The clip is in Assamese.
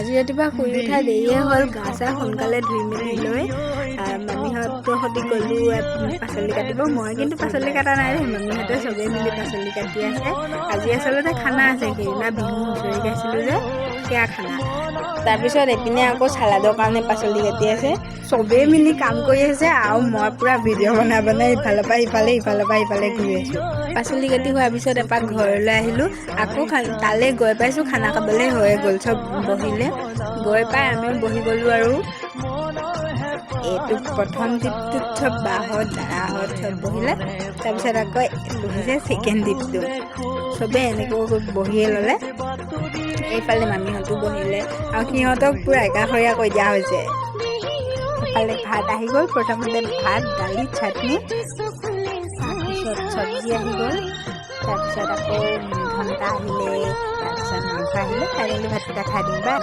আজি ৰাতিপুৱা শুই উঠা দেৰিয়ে হ'ল, গা চা সোনকালে ধুই মেলি লৈ মামীহঁতৰ সৈতে গ'লোঁ পাচলি কাটিব। মই কিন্তু পাচলি কটা নাই দেই, মামীহঁতে চবেই মিলি পাচলি কাটি আছে। আজি আচলতে খানা আছে, সেইদিনা বিহু হুঁচৰি গাইছিলোঁ যে সেয়া খানা। তাৰপিছত এইপিনে আকৌ চালাডৰ কাৰণে পাচলি কাটি আছে। চবেই মিলি কাম কৰি আছে আৰু মই পূৰা ভিডিঅ' বনাই বনাই ইফালৰ পৰা সিফালে ঘূৰি আছোঁ। পাচলি কাটি হোৱাৰ পিছত এপাক ঘৰলৈ আহিলোঁ। আকৌ তালৈ গৈ পাইছোঁ, খানা খাবলৈ হৈয়ে গ'ল, চব বহিলে। গৈ পাই আমিও বহি গ'লোঁ আৰু এইটো প্ৰথম টিপটোত চব বাহঁত দাদাহঁত চব বহিলে। তাৰপিছত আকৌ বহিছে ছেকেণ্ড টিপটো, চবেই এনেকৈ বহিয়ে ল'লে। এইফালে মামীহঁতো বহিলে আৰু সিহঁতক পূৰা একাষৰীয়া কৰি দিয়া হৈছে। এইফালে ভাত আহি গ'ল, প্ৰথমতে ভাত, দালি, চাটনি, তাৰপিছত চব্জি আহি গ'ল, তাৰপিছত আকৌ ঘণ্টা আহিলে, তাৰপিছত মাংস আহিলে। খাই মেলি ভাতকেইটা খাই দিম বা